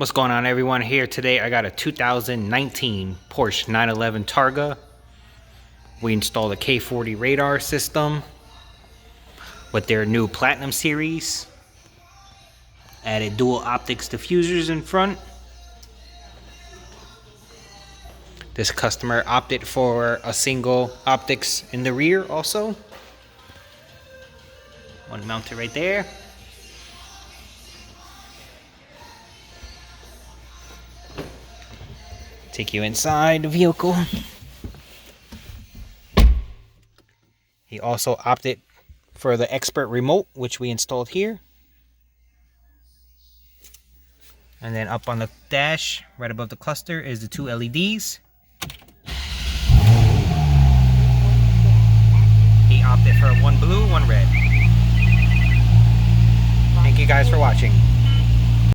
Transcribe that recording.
What's going on, everyone? Here today I got a 2019 Porsche 911 Targa. We installed a K40 radar system with their new Platinum series. Added dual optics diffusers in front. This customer opted for a single optics in the rear also. One mounted right there. Take you inside the vehicle. He also opted for the expert remote, which we installed here. And then up on the dash, right above the cluster, is the two LEDs. He opted for one blue, one red. Thank you guys for watching.